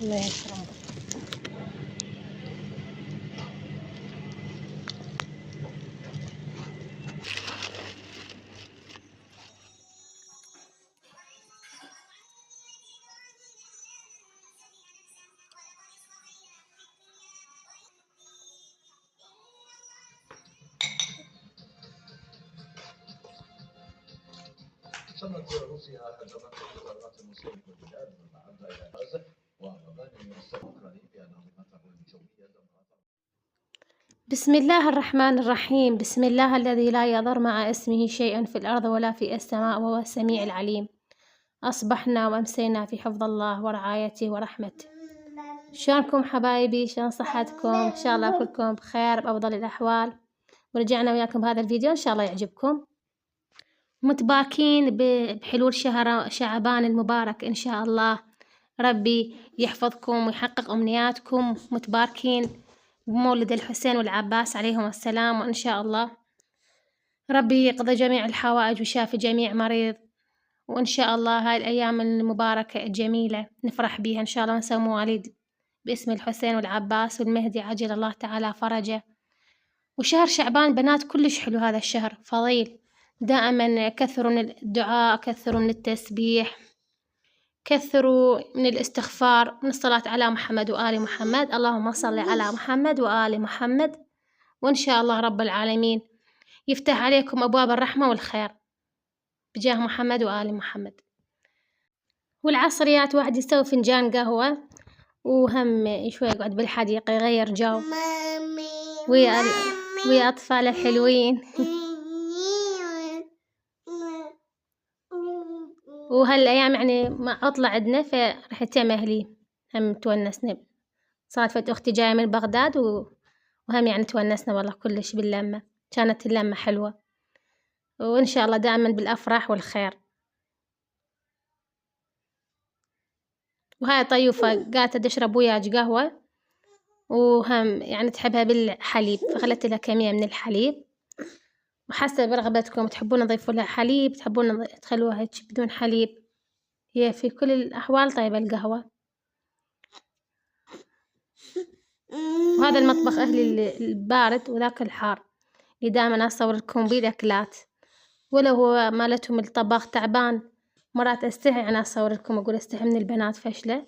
الله يكرمك. تمت روسيا هجمات الطائرات المصرية بالبلاد مما أدى إلى غزة ومباني من السفن الأوكراني بأن منظمته الجوية دمرت. بسم الله الرحمن الرحيم. بسم الله الذي لا يضر مع اسمه شيء في الأرض ولا في السماء وهو السميع العليم. أصبحنا وأمسينا في حفظ الله ورعايته ورحمته. شلونكم حبايبي؟ شلون صحتكم؟ إن شاء الله كلكم بخير بأفضل الأحوال. ورجعنا وياكم بهذا الفيديو إن شاء الله يعجبكم. متباركين بحلول شهر شعبان المبارك إن شاء الله. ربي يحفظكم ويحقق أمنياتكم. متباركين بمولد الحسين والعباس عليهم السلام، وإن شاء الله ربي يقضي جميع الحوائج ويشافي جميع مريض. وإن شاء الله هاي الأيام المباركة الجميلة نفرح بيها إن شاء الله، ونسوي مواليد باسم الحسين والعباس والمهدي عجل الله تعالى فرجه. وشهر شعبان بنات كلش حلو، هذا الشهر فضيل. دائما كثروا من الدعاء، كثروا من التسبيح، كثروا من الاستغفار، من الصلاة على محمد وآل محمد. اللهم صل على محمد وآل محمد. وإن شاء الله رب العالمين يفتح عليكم أبواب الرحمة والخير بجاه محمد وآل محمد. والعصريات واحد يسوي فنجان قهوة وهم شوي يقعد بالحديقة يغير جو ويا أطفال الحلوين. وهالأيام يعني مع عطلة عندنا فرح يتم أهلي هم تونسنا. صارت فت أختي جاية من بغداد وهم يعني تونسنا والله كلش باللمة، كانت اللمة حلوة. وإن شاء الله دائما بالأفراح والخير. وهاي طيوفة قالت تشرب وياج قهوة وهم يعني تحبها بالحليب، فخلت لها كمية من الحليب وحسب رغبتكم، تحبون تضيفوا لها حليب، تحبون تخلوها هيك بدون حليب، هي في كل الأحوال طيبة القهوة. وهذا المطبخ أهلي البارد وذاك الحار اللي دائما أصور لكم بيه الأكلات، ولو هو مالتهم الطباخ تعبان مرات أستحي يعني أصور لكم، أقول أستحي من البنات فشلة،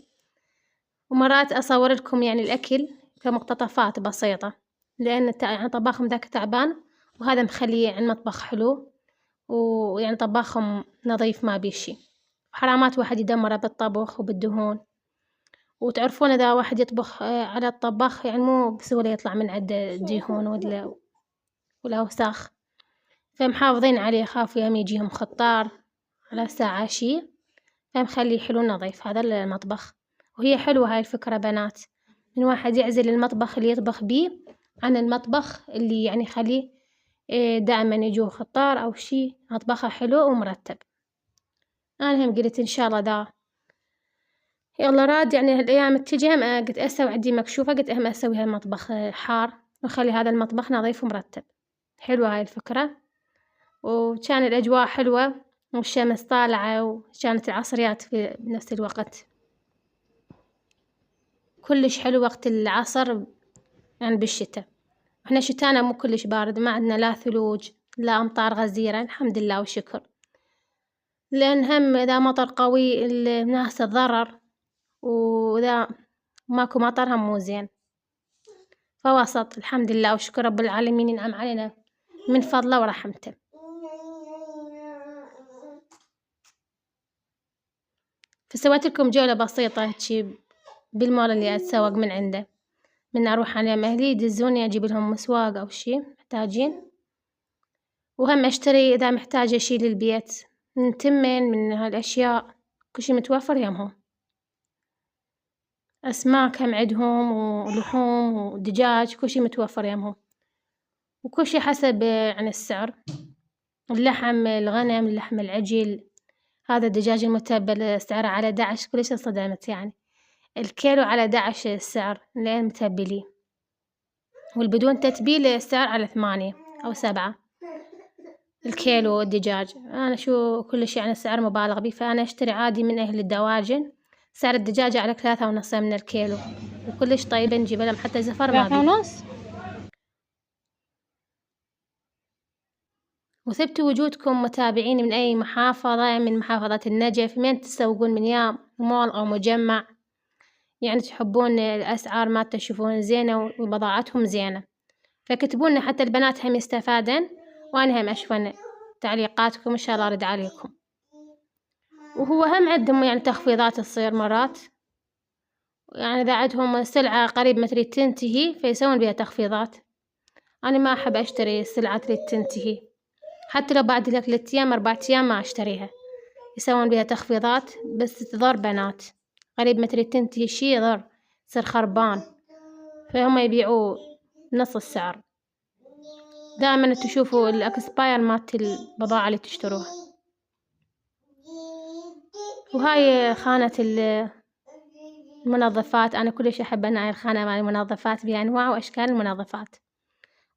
ومرات أصور لكم يعني الأكل كمقتطفات بسيطة، لأن يعني طباخهم ذاك تعبان وهذا مخليه يعني مطبخ حلو ويعني طباخهم نظيف ما بيه شي. حرامات واحد يدمره بالطبخ وبالدهون. وتعرفون إذا واحد يطبخ على الطباخ يعني مو بسهولة يطلع من عنده دهون ولا أوساخ، فمحافظين عليه، خافوا يوم يجيهم خطار على ساعة شي، فمخليه حلو نظيف هذا المطبخ. وهي حلوة هاي الفكرة بنات، من واحد يعزل المطبخ اللي يطبخ بيه عن المطبخ اللي يعني يخليه دائما يجوه خطار أو شي، مطبخه حلو ومرتب. أنا هم قلت إن شاء الله دا يلا راد يعني هالأيام تجي هم قلت أسوي عندي مكشوفة، قلت أهم أسوي هالمطبخ حار وأخلي هذا المطبخ نظيف ومرتب. حلوة هاي الفكرة. وكان الأجواء حلوة والشمس طالعة وكانت العصريات في بنفس الوقت كلش حلو وقت العصر يعني بالشتاء. احنا شتانا مو كلش بارد، ما عندنا لا ثلوج لا أمطار غزيرة الحمد لله والشكر، لأن هم إذا مطر قوي الناس تضرر، وإذا ماكو مطر هم مو زين، فوسط الحمد لله وشكر رب العالمين ينعم علينا من فضله ورحمته. فسويت لكم جولة بسيطة هيجي بالمول اللي أتسوق من عنده، من أروح أنا مهلي يدزوني أجيب لهم مسواق أو شي محتاجين، وهم أشتري إذا محتاجة شي للبيت من تمن من هالأشياء كل شي متوفر يمهم. أسماك هم عندهم ولحوم ودجاج كل شي متوفر يمهم، وكل شي حسب يعني السعر. اللحم الغنم، اللحم العجل، هذا الدجاج المتبل سعره على 11، كلش انصدمت يعني الكيلو على 11 السعر لين متبليه، والبدون تتبيل السعر على 8 أو 7 الكيلو الدجاج. أنا شو كل شي يعني السعر مبالغ بيه، فأنا أشتري عادي من أهل الدواجن سعر الدجاجة على 3.5 من الكيلو، وكلش طيبة. نجيب لهم حتى زفر ما بيه. 3.5. وثبتوا وجودكم متابعين من أي محافظة من محافظات النجف، من تسوقون من يا مول أو مجمع، يعني تحبون الأسعار ما تشوفون زينة وبضاعتهم زينة، فكتبوا لنا حتى البنات هم يستفادن، وأنا هم أشوفن تعليقاتكم إن شاء الله أرد عليكم. وهو هم عندهم يعني تخفيضات تصير مرات، يعني إذا عندهم سلعة قريب ما تريد تنتهي فيسوون بها تخفيضات. أنا ما أحب أشتري السلعة تريد تنتهي، حتى لو بعد لك 3 أيام 4 أيام ما أشتريها، يسوون بها تخفيضات بس تضر بنات. قريب ما تريد تنتهي شي يضر، يصير خربان، فهم يبيعوه نص السعر. دائما تشوفوا الأكسباير مالت البضاعة اللي تشتروها. وهاي خانة المنظفات، أنا كلش أحب أنا هاي الخانة مال المنظفات بأنواع وأشكال المنظفات.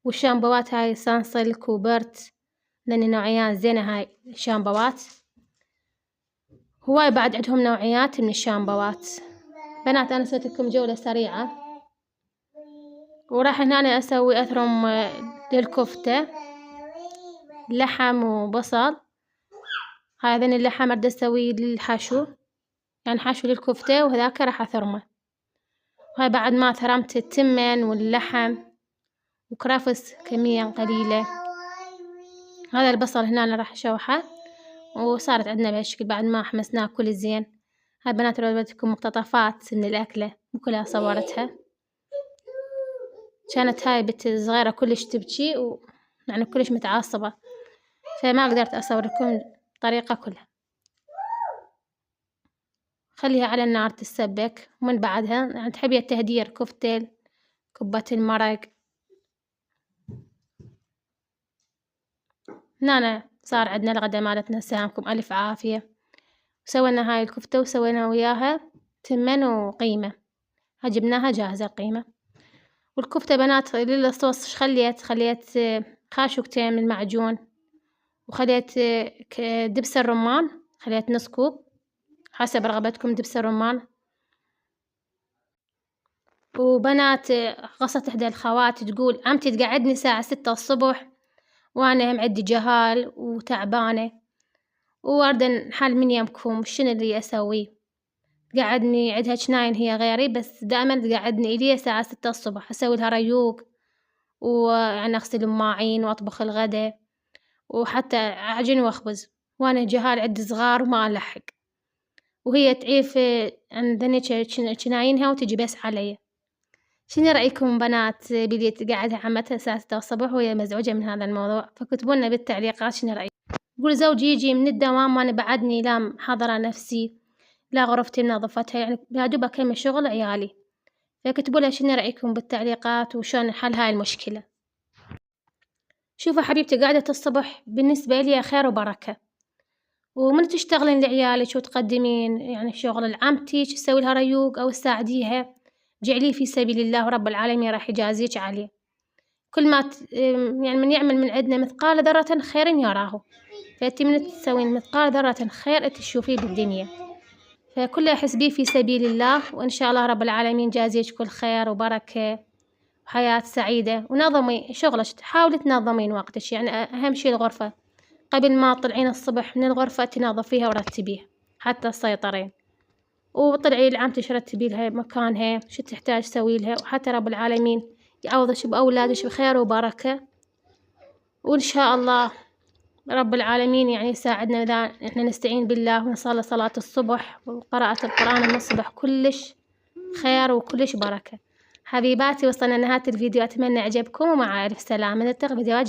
والشامبوات هاي سانسلك وبرت، لأن نوعيات زينة هاي الشامبوات. هواي بعد عندهم نوعيات من الشامبوات. بنات أنا سويت لكم جولة سريعة، وراح هنا أنا أسوي أثرم للكفتة، لحم وبصل. هذين اللحم أريد أسوي للحشو، يعني حشو للكفتة، وهذاك راح أثرمه. وهاي بعد ما ثرمت التمن واللحم وكرفس كمية قليلة. هذا البصل هنا أنا راح أشوحه، وصارت عندنا بهالشكل بعد ما حمسناه كل زين. هاي بنات بدكم مقتطفات من الأكلة وكلها صورتها. كانت هاي بنت صغيرة كلش تبكي يعني كلش متعصبة، فما قدرت أصور لكم الطريقة كلها. خليها على النار تتسبك، ومن بعدها يعني تحبي التهدير كفتة، كبة المرق. هنا صار عندنا الغدا مالتنا، سلامكم ألف عافية. وسوينا هاي الكفتة وسوينا وياها تمن وقيمة، جبناها جاهزة القيمة. والكفتة بنات للصوص خليت خاشوقتين من المعجون، وخليت دبس الرمان، خليت نص كوب حسب رغبتكم دبس الرمان. وبنات قصت إحدى الخوات تقول عمتي تقعدني الساعة 6 الصبح وأنا هم عندي جهال وتعبانة، وأريد نحل من يمكم شنو اللي أسويه. تقعدني عندها جناين هي غيري، بس دائما تقعدني إلي الساعة 6 الصبح أسوي لها ريوق، ويعني أغسل الماعين وأطبخ الغدا، وحتى أعجن وأخبز، وأنا جهال عندي صغار وما ألحق، وهي تعيف عندني جناينها وتجي بس علي. شنو رأيكم بنات بدي تقعدها عمتها الساعة 6 الصبح وهي مزعوجة من هذا الموضوع؟ فكتبوا لنا بالتعليقات شنو رأيكم. قول زوجي يجي من الدوام وأنا بعدني لا محضرة نفسي لا غرفتي منظفتها، يعني يا دوب أكمل شغل عيالي. فكتبوا لنا شنو رأيكم بالتعليقات وشون حل هاي المشكلة. شوفوا حبيبتي قعدة الصبح بالنسبة لي خير وبركة، ومن تشتغلين لعيالك وتقدمين يعني شغل لعمتك تسوي لها ريوق أو تساعديها، جعليه في سبيل الله ورب العالمين راح يجازيك عليه. كل ما يعني من يعمل من عندنا مثقال ذرة خير يراه، فأنتي من تسوين مثقال ذرة خير تشوفيه بالدنيا، فكله حسبيه في سبيل الله، وإن شاء الله رب العالمين جازيك كل خير وبركة وحياة سعيدة. ونظمي شغلك، حاولي تنظمين وقتك، يعني أهم شي الغرفة قبل ما تطلعين الصبح من الغرفة تنظفيها ورتبيها حتى تسيطرين، وطلعي لعمتك رتبي لها مكانها شو تحتاج تسوي لها، وحتى رب العالمين يعوضك بأولادك بخير وبركة. وإن شاء الله رب العالمين يعني يساعدنا إذا إحنا نستعين بالله ونصلي صلاة الصبح وقراءة القرآن من الصبح، كلش خير وكلش بركة. حبيباتي وصلنا لنهاية الفيديو، أتمنى عجبكم، ومع ألف سلامة. نلتقي فيديوهات